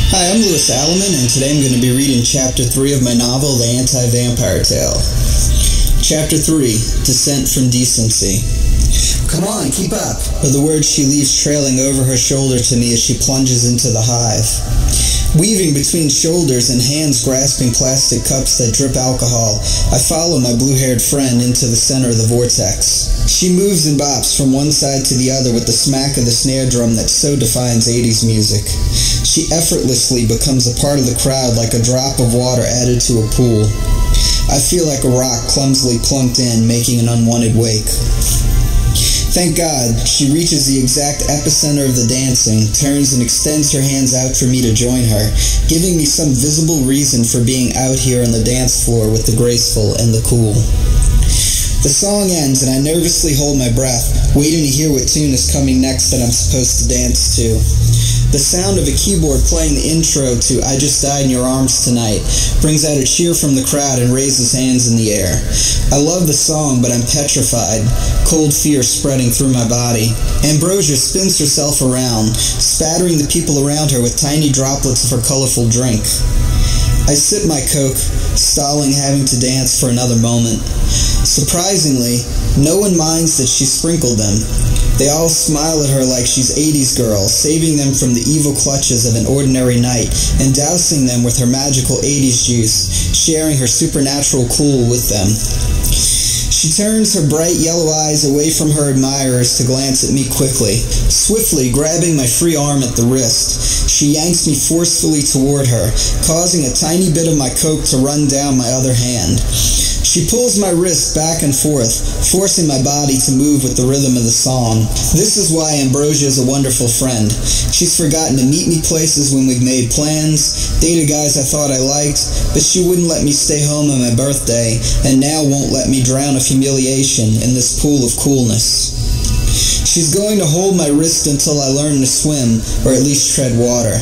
Hi, I'm Aleman, and today I'm going to be reading Chapter 3 of my novel, The Anti-Vampire Tale. Chapter 3, Descent from Decency. Come on, keep up, are the words she leaves trailing over her shoulder to me as she plunges into the hive. Weaving between shoulders and hands grasping plastic cups that drip alcohol, I follow my blue-haired friend into the center of the vortex. She moves and bops from one side to the other with the smack of the snare drum that so defines 80s music. She effortlessly becomes a part of the crowd like a drop of water added to a pool. I feel like a rock clumsily plunked in, making an unwanted wake. Thank God, she reaches the exact epicenter of the dancing, turns and extends her hands out for me to join her, giving me some visible reason for being out here on the dance floor with the graceful and the cool. The song ends and I nervously hold my breath, waiting to hear what tune is coming next that I'm supposed to dance to. The sound of a keyboard playing the intro to I Just Died in Your Arms Tonight brings out a cheer from the crowd and raises hands in the air. I love the song, but I'm petrified, cold fear spreading through my body. Ambrosia spins herself around, spattering the people around her with tiny droplets of her colorful drink. I sip my Coke, stalling having to dance for another moment. Surprisingly, no one minds that she sprinkled them. They all smile at her like she's 80s girl, saving them from the evil clutches of an ordinary night and dousing them with her magical 80s juice, sharing her supernatural cool with them. She turns her bright yellow eyes away from her admirers to glance at me quickly. Swiftly grabbing my free arm at the wrist, she yanks me forcefully toward her, causing a tiny bit of my Coke to run down my other hand. She pulls my wrist back and forth, forcing my body to move with the rhythm of the song. This is why Ambrosia is a wonderful friend. She's forgotten to meet me places when we've made plans, dated guys I thought I liked, but she wouldn't let me stay home on my birthday, and now won't let me drown of humiliation in this pool of coolness. She's going to hold my wrist until I learn to swim, or at least tread water.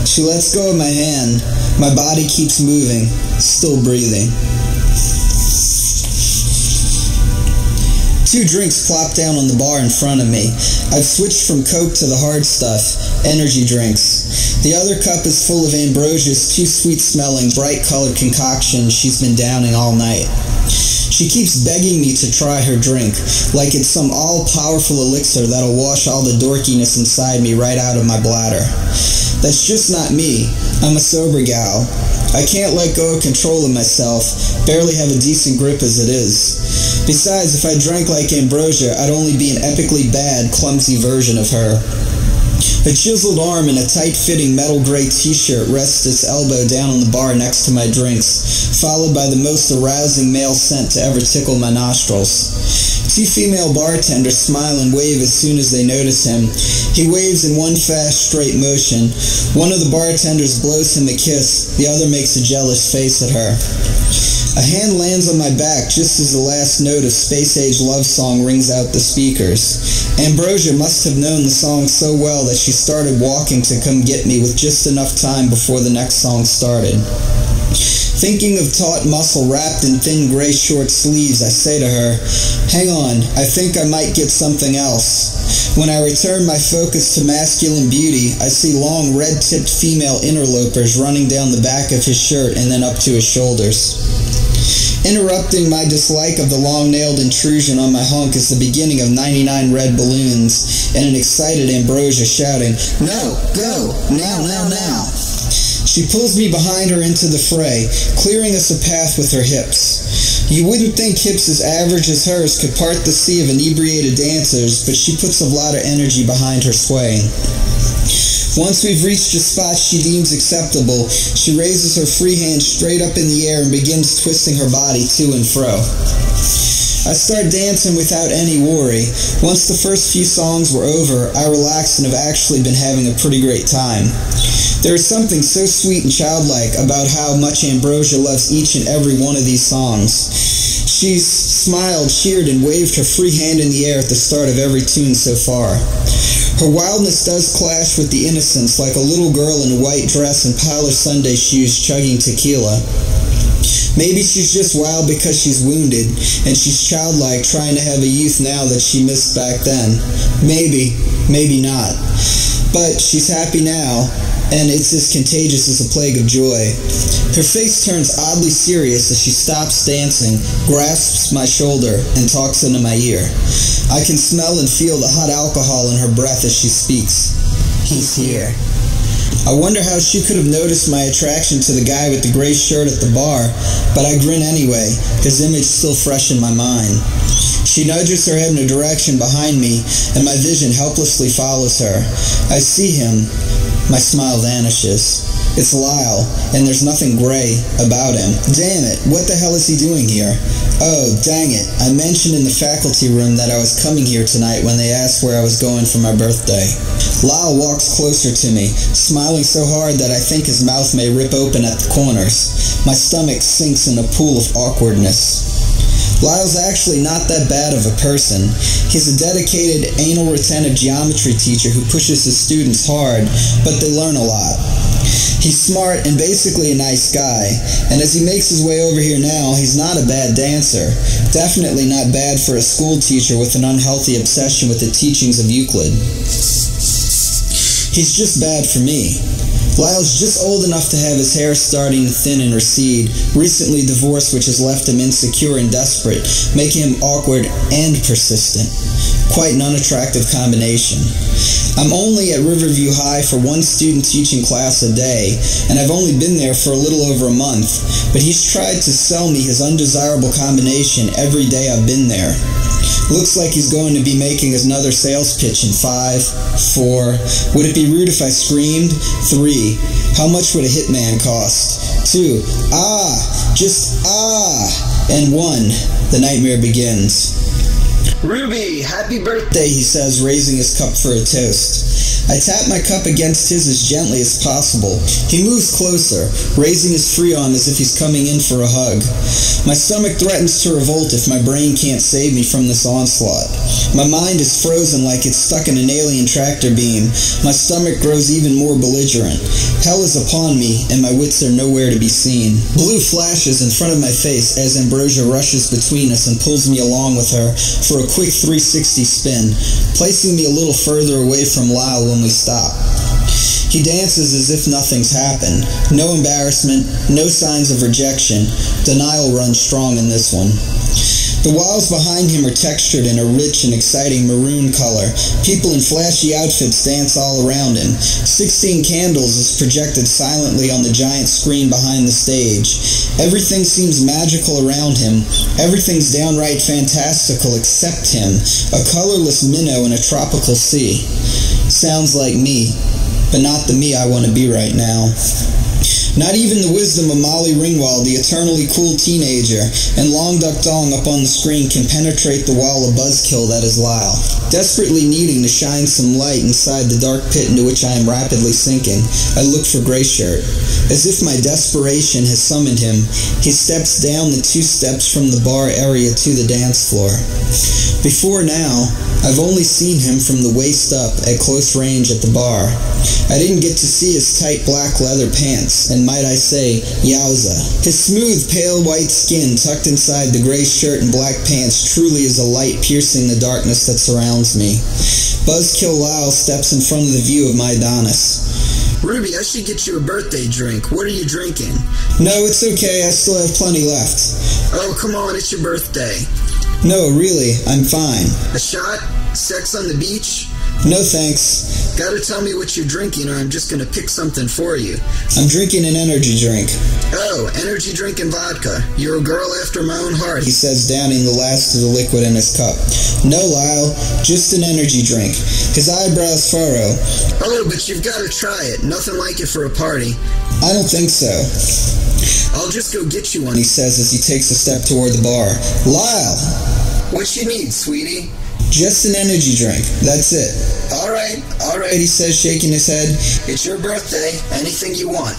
She lets go of my hand. My body keeps moving, still breathing. 2 drinks plop down on the bar in front of me. I've switched from Coke to the hard stuff, energy drinks. The other cup is full of Ambrosia's too sweet-smelling, bright-colored concoction she's been downing all night. She keeps begging me to try her drink, like it's some all-powerful elixir that'll wash all the dorkiness inside me right out of my bladder. That's just not me. I'm a sober gal. I can't let go of control of myself, barely have a decent grip as it is. Besides, if I drank like Ambrosia, I'd only be an epically bad, clumsy version of her. A chiseled arm in a tight-fitting metal gray t-shirt rests its elbow down on the bar next to my drinks, followed by the most arousing male scent to ever tickle my nostrils. 2 female bartenders smile and wave as soon as they notice him. He waves in one fast, straight motion. One of the bartenders blows him a kiss, the other makes a jealous face at her. A hand lands on my back just as the last note of Space Age Love Song rings out the speakers. Ambrosia must have known the song so well that she started walking to come get me with just enough time before the next song started. Thinking of taut muscle wrapped in thin gray short sleeves, I say to her, "Hang on, I think I might get something else." When I return my focus to masculine beauty, I see long red-tipped female interlopers running down the back of his shirt and then up to his shoulders. Interrupting my dislike of the long-nailed intrusion on my hunk is the beginning of 99 red balloons and an excited Ambrosia shouting, "No, go, now, now, now." She pulls me behind her into the fray, clearing us a path with her hips. You wouldn't think hips as average as hers could part the sea of inebriated dancers, but she puts a lot of energy behind her swaying. Once we've reached a spot she deems acceptable, she raises her free hand straight up in the air and begins twisting her body to and fro. I start dancing without any worry. Once the first few songs were over, I relaxed and have actually been having a pretty great time. There is something so sweet and childlike about how much Ambrosia loves each and every one of these songs. She's smiled, cheered, and waved her free hand in the air at the start of every tune so far. Her wildness does clash with the innocence, like a little girl in a white dress and polished Sunday shoes chugging tequila. Maybe she's just wild because she's wounded, and she's childlike trying to have a youth now that she missed back then. Maybe, maybe not. But she's happy now, and it's as contagious as a plague of joy. Her face turns oddly serious as she stops dancing, grasps my shoulder, and talks into my ear. I can smell and feel the hot alcohol in her breath as she speaks. He's here. I wonder how she could have noticed my attraction to the guy with the gray shirt at the bar, but I grin anyway, his image still fresh in my mind. She nudges her head in a direction behind me, and my vision helplessly follows her. I see him. My smile vanishes. It's Lyle, and there's nothing gray about him. Damn it, what the hell is he doing here? Oh, dang it, I mentioned in the faculty room that I was coming here tonight when they asked where I was going for my birthday. Lyle walks closer to me, smiling so hard that I think his mouth may rip open at the corners. My stomach sinks in a pool of awkwardness. Lyle's actually not that bad of a person. He's a dedicated, anal-retentive geometry teacher who pushes his students hard, but they learn a lot. He's smart and basically a nice guy, and as he makes his way over here now, he's not a bad dancer. Definitely not bad for a school teacher with an unhealthy obsession with the teachings of Euclid. He's just bad for me. Lyle's just old enough to have his hair starting to thin and recede, recently divorced, which has left him insecure and desperate, making him awkward and persistent. Quite an unattractive combination. I'm only at Riverview High for one student teaching class a day, and I've only been there for a little over a month, but he's tried to sell me his undesirable combination every day I've been there. Looks like he's going to be making another sales pitch in 5, 4. Would it be rude if I screamed? 3. How much would a hitman cost? 2. Just and 1. The nightmare begins. Ruby, happy birthday, he says, raising his cup for a toast. I tap my cup against his as gently as possible. He moves closer, raising his free arm as if he's coming in for a hug. My stomach threatens to revolt if my brain can't save me from this onslaught. My mind is frozen like it's stuck in an alien tractor beam. My stomach grows even more belligerent. Hell is upon me, and my wits are nowhere to be seen. Blue flashes in front of my face as Ambrosia rushes between us and pulls me along with her for a quick 360 spin, placing me a little further away from Lyle when we stop. He dances as if nothing's happened. No embarrassment, no signs of rejection. Denial runs strong in this one. The walls behind him are textured in a rich and exciting maroon color. People in flashy outfits dance all around him. 16 candles is projected silently on the giant screen behind the stage. Everything seems magical around him. Everything's downright fantastical except him, a colorless minnow in a tropical sea. Sounds like me, but not the me I want to be right now. Not even the wisdom of Molly Ringwald, the eternally cool teenager, and Long Duck Dong up on the screen can penetrate the wall of Buzzkill that is Lyle. Desperately needing to shine some light inside the dark pit into which I am rapidly sinking, I look for Grayshirt. As if my desperation has summoned him, he steps down the 2 steps from the bar area to the dance floor. Before now, I've only seen him from the waist up at close range at the bar. I didn't get to see his tight black leather pants, and might I say, yowza. His smooth, pale white skin tucked inside the gray shirt and black pants truly is a light piercing the darkness that surrounds me. Buzzkill Lyle steps in front of the view of my Adonis. Ruby, I should get you a birthday drink. What are you drinking? No, it's okay. I still have plenty left. Oh, come on, it's your birthday. No, really, I'm fine. A shot? Sex on the beach? No thanks. Gotta tell me what you're drinking or I'm just gonna pick something for you. I'm drinking an energy drink. Oh, energy drink and vodka. You're a girl after my own heart, he says, downing the last of the liquid in his cup. No, Lyle, just an energy drink. His eyebrows furrow. Oh, but you've gotta try it. Nothing like it for a party. I don't think so. I'll just go get you one, he says as he takes a step toward the bar. Lyle! What you need, sweetie? Just an energy drink. That's it. All right, he says, shaking his head. It's your birthday. Anything you want.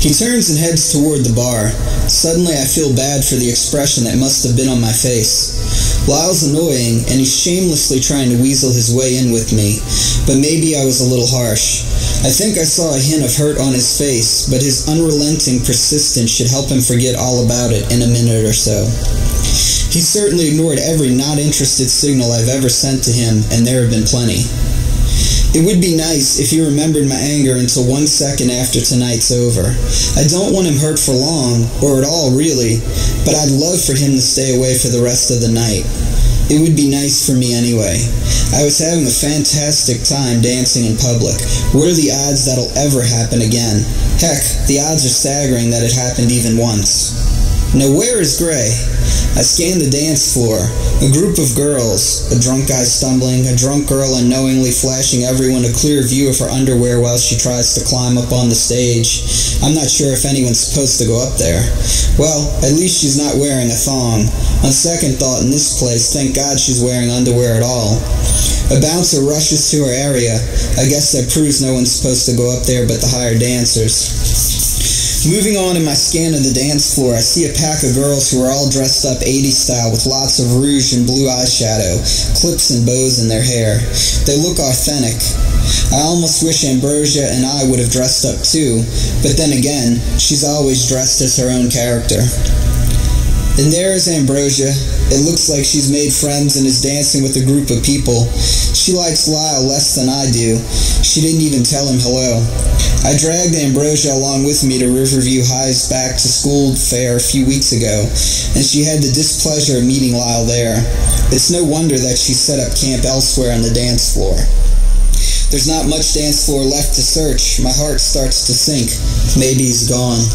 He turns and heads toward the bar. Suddenly I feel bad for the expression that must have been on my face. Lyle's annoying, and he's shamelessly trying to weasel his way in with me, but maybe I was a little harsh. I think I saw a hint of hurt on his face, but his unrelenting persistence should help him forget all about it in a minute or so. He certainly ignored every not interested signal I've ever sent to him, and there have been plenty. It would be nice if he remembered my anger until 1 second after tonight's over. I don't want him hurt for long, or at all really, but I'd love for him to stay away for the rest of the night. It would be nice for me anyway. I was having a fantastic time dancing in public. What are the odds that'll ever happen again? Heck, the odds are staggering that it happened even once. Now where is Gray? I scanned the dance floor. A group of girls, a drunk guy stumbling, a drunk girl unknowingly flashing everyone a clear view of her underwear while she tries to climb up on the stage. I'm not sure if anyone's supposed to go up there. Well, at least she's not wearing a thong. On second thought, in this place, thank God she's wearing underwear at all. A bouncer rushes to her area. I guess that proves no one's supposed to go up there but the hired dancers. Moving on in my scan of the dance floor, I see a pack of girls who are all dressed up 80s style with lots of rouge and blue eyeshadow, clips and bows in their hair. They look authentic. I almost wish Ambrosia and I would have dressed up too, but then again, she's always dressed as her own character. And there is Ambrosia. It looks like she's made friends and is dancing with a group of people. She likes Lyle less than I do. She didn't even tell him hello. I dragged Ambrosia along with me to Riverview High's back to school fair a few weeks ago, and she had the displeasure of meeting Lyle there. It's no wonder that she set up camp elsewhere on the dance floor. There's not much dance floor left to search. My heart starts to sink. Maybe he's gone.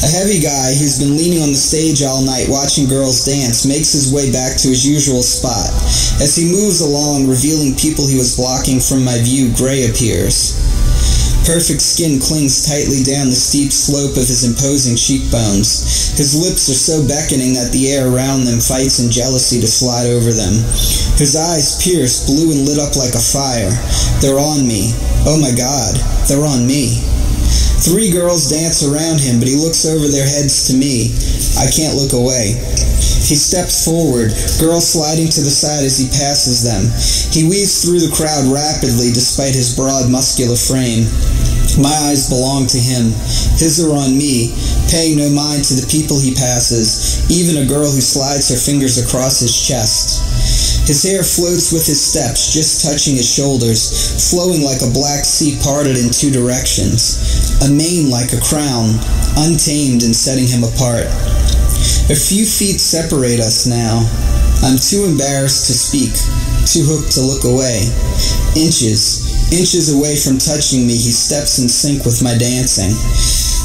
A heavy guy who's been leaning on the stage all night watching girls dance makes his way back to his usual spot. As he moves along, revealing people he was blocking from my view, Gray appears. Perfect skin clings tightly down the steep slope of his imposing cheekbones. His lips are so beckoning that the air around them fights in jealousy to slide over them. His eyes pierce, blue and lit up like a fire. They're on me. Oh my God, they're on me. 3 girls dance around him, but he looks over their heads to me. I can't look away. He steps forward, girls sliding to the side as he passes them. He weaves through the crowd rapidly despite his broad, muscular frame. My eyes belong to him. His are on me, paying no mind to the people he passes, even a girl who slides her fingers across his chest. His hair floats with his steps, just touching his shoulders, flowing like a black sea parted in 2 directions. A mane like a crown, untamed and setting him apart. A few feet separate us now. I'm too embarrassed to speak, too hooked to look away. Inches away from touching me, he steps in sync with my dancing.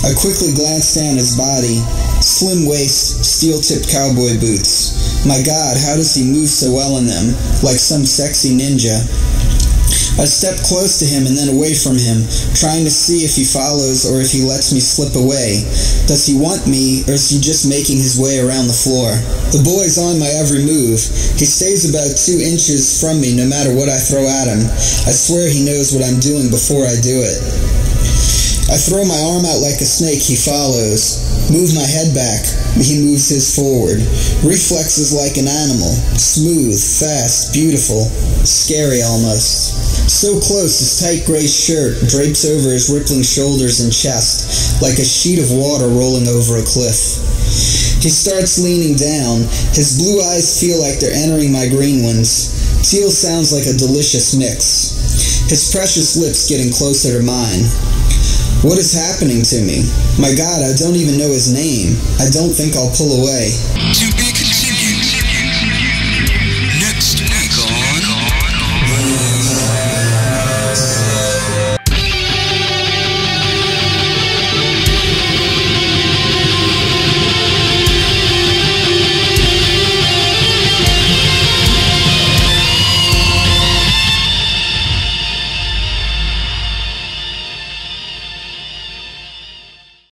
I quickly glance down his body. Slim waist, steel-tipped cowboy boots. My God, how does he move so well in them, like some sexy ninja? I step close to him and then away from him, trying to see if he follows or if he lets me slip away. Does he want me, or is he just making his way around the floor? The boy's on my every move. He stays about 2 inches from me no matter what I throw at him. I swear he knows what I'm doing before I do it. I throw my arm out like a snake, he follows. Move my head back, he moves his forward. Reflexes like an animal. Smooth, fast, beautiful. Scary almost. So close, his tight gray shirt drapes over his rippling shoulders and chest, like a sheet of water rolling over a cliff. He starts leaning down. His blue eyes feel like they're entering my green ones. Teal sounds like a delicious mix. His precious lips getting closer to mine. What is happening to me? My God, I don't even know his name. I don't think I'll pull away. To be